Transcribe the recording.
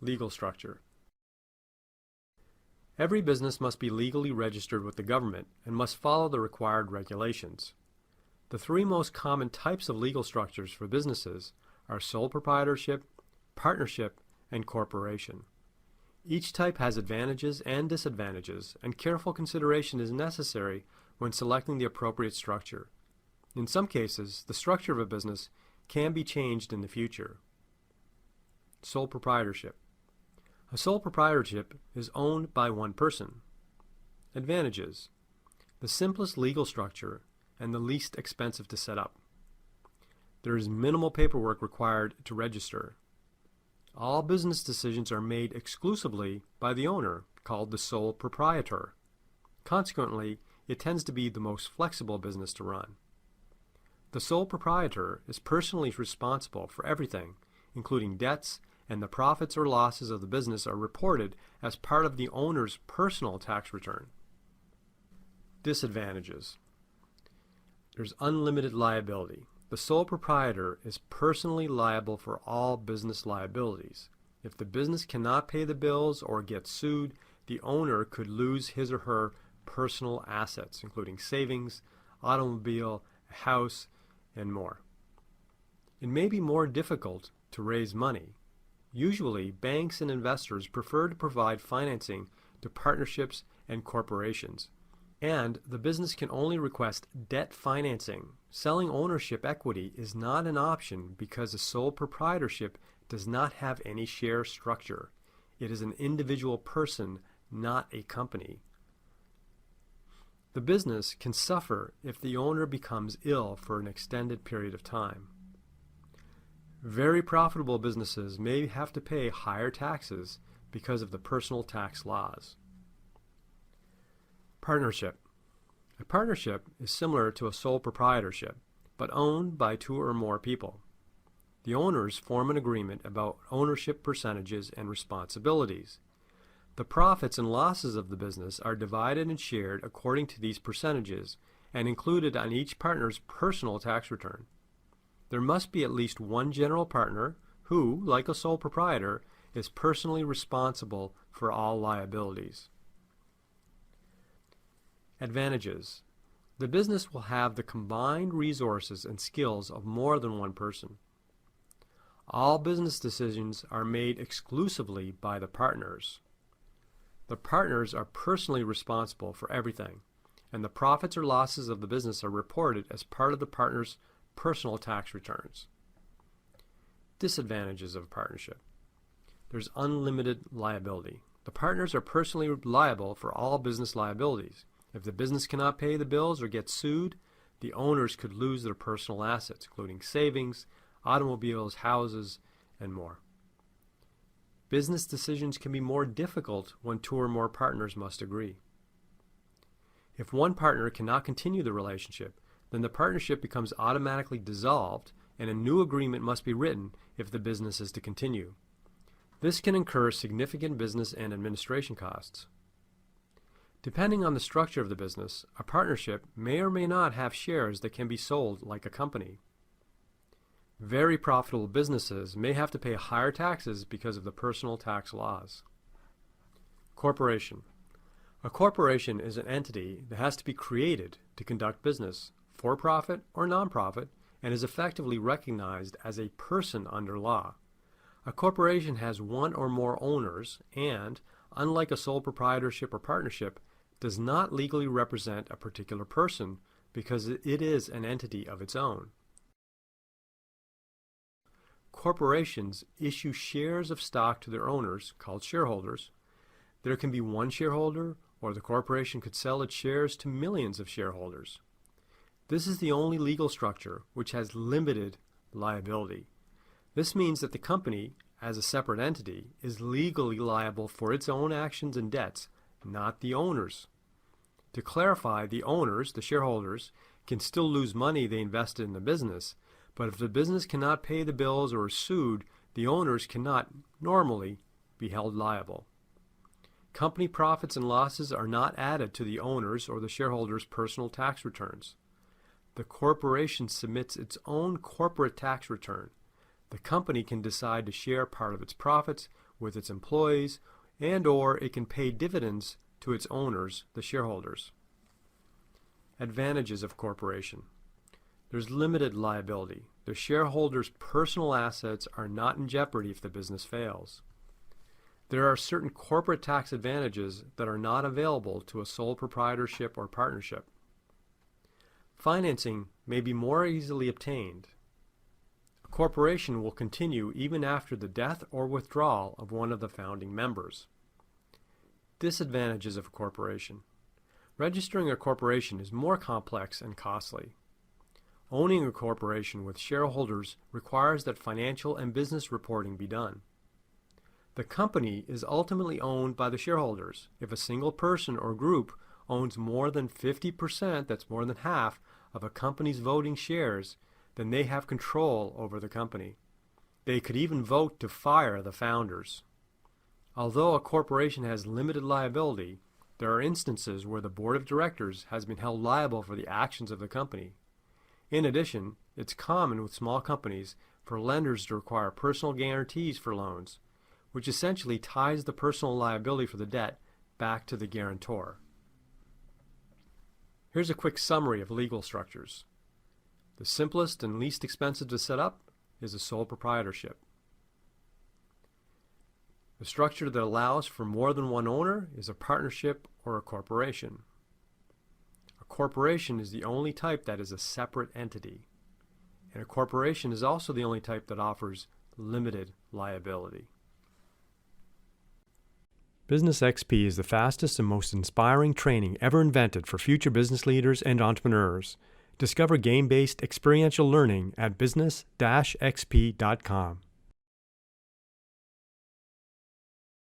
Legal structure. Every business must be legally registered with the government and must follow the required regulations. The three most common types of legal structures for businesses are sole proprietorship, partnership, and corporation. Each type has advantages and disadvantages, and careful consideration is necessary when selecting the appropriate structure. In some cases, the structure of a business can be changed in the future. Sole proprietorship. A sole proprietorship is owned by one person. Advantages: the simplest legal structure and the least expensive to set up. There is minimal paperwork required to register. All business decisions are made exclusively by the owner, called the sole proprietor. Consequently, it tends to be the most flexible business to run. The sole proprietor is personally responsible for everything, including debts, and the profits or losses of the business are reported as part of the owner's personal tax return. Disadvantages: there's unlimited liability. The sole proprietor is personally liable for all business liabilities. If the business cannot pay the bills or gets sued, the owner could lose his or her personal assets, including savings, automobile, a house, and more. It may be more difficult to raise money. Usually, banks and investors prefer to provide financing to partnerships and corporations, and the business can only request debt financing. Selling ownership equity is not an option because a sole proprietorship does not have any share structure. It is an individual person, not a company. The business can suffer if the owner becomes ill for an extended period of time. Very profitable businesses may have to pay higher taxes because of the personal tax laws. Partnership. A partnership is similar to a sole proprietorship, but owned by two or more people. The owners form an agreement about ownership percentages and responsibilities. The profits and losses of the business are divided and shared according to these percentages and included on each partner's personal tax return. There must be at least one general partner who, like a sole proprietor, is personally responsible for all liabilities. Advantages: the business will have the combined resources and skills of more than one person. All business decisions are made exclusively by the partners. The partners are personally responsible for everything, and the profits or losses of the business are reported as part of the partner's personal tax returns. Disadvantages of partnership: there's unlimited liability. The partners are personally liable for all business liabilities. If the business cannot pay the bills or gets sued, the owners could lose their personal assets, including savings, automobiles, houses, and more. Business decisions can be more difficult when two or more partners must agree. If one partner cannot continue the relationship, then the partnership becomes automatically dissolved and a new agreement must be written if the business is to continue. This can incur significant business and administration costs. Depending on the structure of the business, a partnership may or may not have shares that can be sold like a company. Very profitable businesses may have to pay higher taxes because of the personal tax laws. Corporation. A corporation is an entity that has to be created to conduct business, for profit or non-profit, and is effectively recognized as a person under law. A corporation has one or more owners and, unlike a sole proprietorship or partnership, does not legally represent a particular person because it is an entity of its own. Corporations issue shares of stock to their owners, called shareholders. There can be one shareholder, or the corporation could sell its shares to millions of shareholders. This is the only legal structure which has limited liability. This means that the company, as a separate entity, is legally liable for its own actions and debts, not the owners. To clarify, the owners, the shareholders, can still lose money they invested in the business, but if the business cannot pay the bills or is sued, the owners cannot normally be held liable. Company profits and losses are not added to the owners or the shareholders' personal tax returns. The corporation submits its own corporate tax return. The company can decide to share part of its profits with its employees, and/or it can pay dividends to its owners, the shareholders. Advantages of corporation. There's limited liability. The shareholders' personal assets are not in jeopardy if the business fails. There are certain corporate tax advantages that are not available to a sole proprietorship or partnership. Financing may be more easily obtained. A corporation will continue even after the death or withdrawal of one of the founding members. Disadvantages of a corporation. Registering a corporation is more complex and costly. Owning a corporation with shareholders requires that financial and business reporting be done. The company is ultimately owned by the shareholders. If a single person or group owns more than 50%, that's more than half, of a company's voting shares, then they have control over the company. They could even vote to fire the founders. Although a corporation has limited liability, there are instances where the board of directors has been held liable for the actions of the company. In addition, it's common with small companies for lenders to require personal guarantees for loans, which essentially ties the personal liability for the debt back to the guarantor. Here's a quick summary of legal structures. The simplest and least expensive to set up is a sole proprietorship. The structure that allows for more than one owner is a partnership or a corporation. A corporation is the only type that is a separate entity, and a corporation is also the only type that offers limited liability. BusinessXP is the fastest and most inspiring training ever invented for future business leaders and entrepreneurs. Discover game-based experiential learning at business-xp.com.